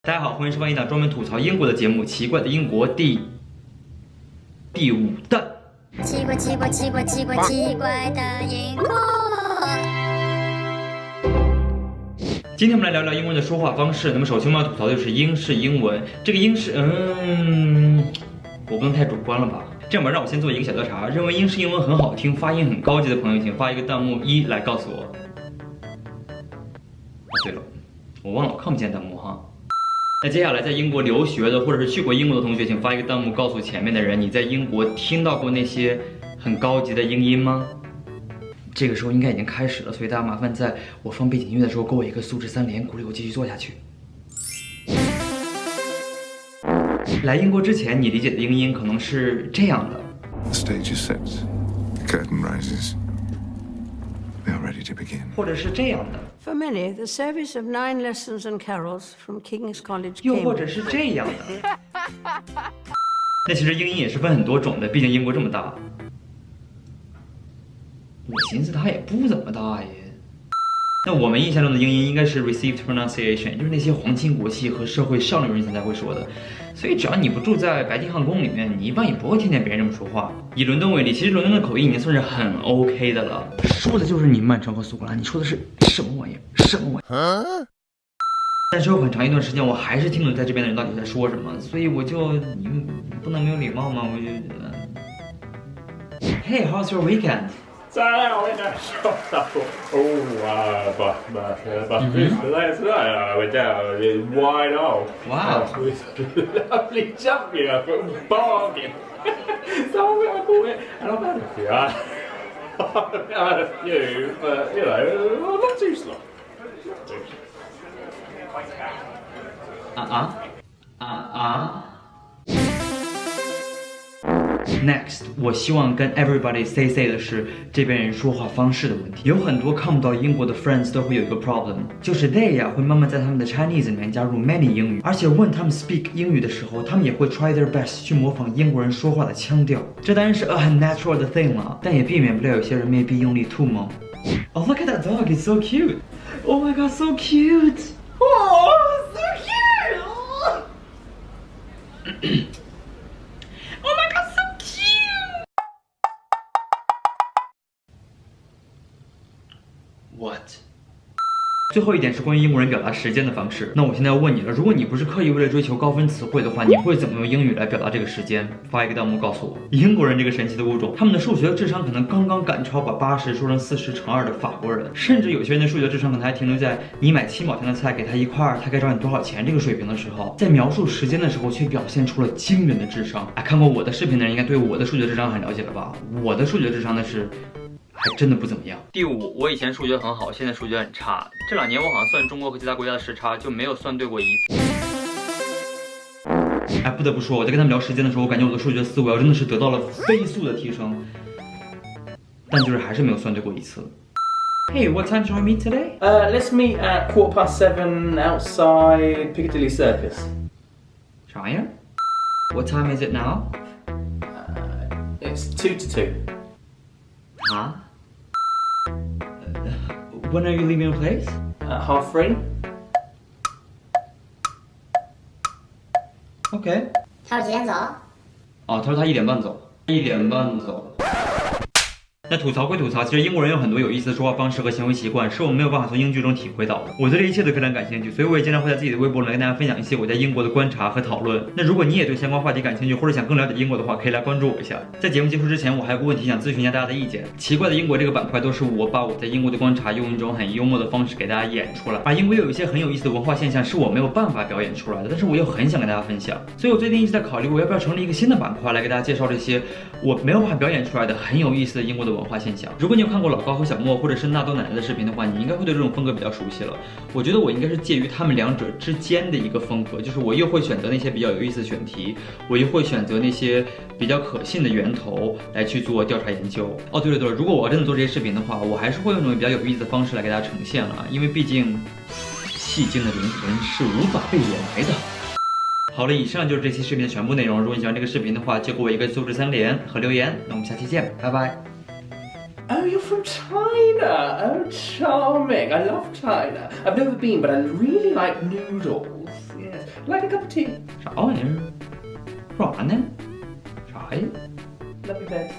大家好，欢迎收看一档专门吐槽英国的节目《奇怪的英国》第五弹。奇怪的英国。今天我们来聊聊英国人的说话方式。那么首先我们要吐槽的就是英式英文。这个英式，我不能太主观了吧？这样吧，让我先做一个小调查。认为英式英文很好听、发音很高级的朋友，请发一个弹幕1来告诉我。对了，我忘了我看不见弹幕哈。那接下来在英国留学的或者是去过英国的同学，请发一个弹幕告诉前面的人，你在英国听到过那些很高级的英音吗？这个时候应该已经开始了，所以大家麻烦在我放背景音乐的时候给我一个素质3连，鼓励我继续做下去。来英国之前，你理解的英音可能是这样的。The stage is set. The curtain rises. We are ready to begin. 或者是这样的。 For many, the service of 9 lessons and carols from King's College 又或者 Cambridge. 是这样的。那其实英音也是分很多种的，毕竟英国这么大。我寻思它也不怎么大耶。那我们印象中的英音应该是 received pronunciation， 就是那些皇亲国戚和社会上流人群才会说的。所以只要你不住在白金汉宫里面，你一般也不会听见别人这么说话。以伦敦为例，其实伦敦的口音已经算是很 OK 的了，说的就是你曼城和苏格兰，你说的是什么玩意儿？什么玩意儿？但是有很长一段时间，我还是听不懂在这边的人到底在说什么，所以我就你不能没有礼貌吗？我就Hey, how's your weekend? So I went down shop. I thought, but today I went down in wide old. Wow. With lovely jumping up at bargain. So I bought it, and I've had a few. I've had a few, but you know, not too slow. Next， 我希望跟 everybody say 的是这边人说话方式的问题。有很多看不到英国的 friends 都会有一个 problem， 就是 they 呀会慢慢在他们的 Chinese 里面加入 many 英语，而且问他们 speak 英语的时候，他们也会 try their best 去模仿英国人说话的腔调。这当然是很 natural 的 thing 了，但也避免不了有些人 maybe 用力 too 猛。Oh, look at that dog, it's so cute. Oh my god, so cute. Oh, so cute. Oh my god, so cute. What? 最后一点是关于英国人表达时间的方式。那我现在要问你了，如果你不是刻意为了追求高分词汇的话，你会怎么用英语来表达这个时间？发一个弹幕告诉我。英国人这个神奇的物种，他们的数学智商可能刚刚赶超把80说成40乘2的法国人，甚至有些人的数学智商可能还停留在你买7毛钱的菜给他1块，他该找你多少钱这个水平的时候，在描述时间的时候却表现出了惊人的智商。哎，看过我的视频的人应该对我的数学智商很了解了吧？我的数学智商呢是。还真的不怎么样。第五，我以前数学很好，现在数学很差。这2年我好像算中国和其他国家的时差，就没有算对过一次。哎，不得不说，我在跟他们聊时间的时候，我感觉我的数学思维真的是得到了飞速的提升，但就是还是没有算对过一次。Hey, what time shall we meet today? Let's meet at 7:15 outside Piccadilly Circus. 啥呀 ？What time is it now? It's 2 to 2. 啊？When are you leaving your place? 3:30. OK. 他说几点走？哦，他说他1点半走，1点半走。那吐槽归吐槽，其实英国人有很多有意思的说话方式和行为习惯，是我们没有办法从英剧中体会到的。我对这一切都非常感兴趣，所以我也经常会在自己的微博里跟大家分享一些我在英国的观察和讨论。那如果你也对相关话题感兴趣，或者想更了解英国的话，可以来关注我一下。在节目结束之前，我还有个问题想咨询一下大家的意见。奇怪的英国这个板块都是我把我在英国的观察用一种很幽默的方式给大家演出来，而英国有一些很有意思的文化现象是我没有办法表演出来的，但是我又很想跟大家分享。所以我最近一直在考虑我要不要成立一个新的板块来给大家介绍这些我没有办法表演出来的很有意思的英国的文化现象。如果你有看过老高和小莫或者是纳豆奶奶的视频的话，你应该会对这种风格比较熟悉了。我觉得我应该是介于他们两者之间的一个风格，就是我又会选择那些比较有意思的选题，我又会选择那些比较可信的源头来去做调查研究。哦，对了，如果我要真的做这些视频的话，我还是会用一种比较有意思的方式来给大家呈现了，因为毕竟戏精的灵魂是无法被掩埋的。好了，以上就是这期视频的全部内容。如果你喜欢这个视频的话，就给我一个素质3连和留言。那我们下期见，拜拜。Oh, you're from China. Oh, charming. I love China. I've never been, but I really like noodles. Yes. Like a cup of tea. 啥玩意儿？说啥呢？啥呀？ Love you, babe.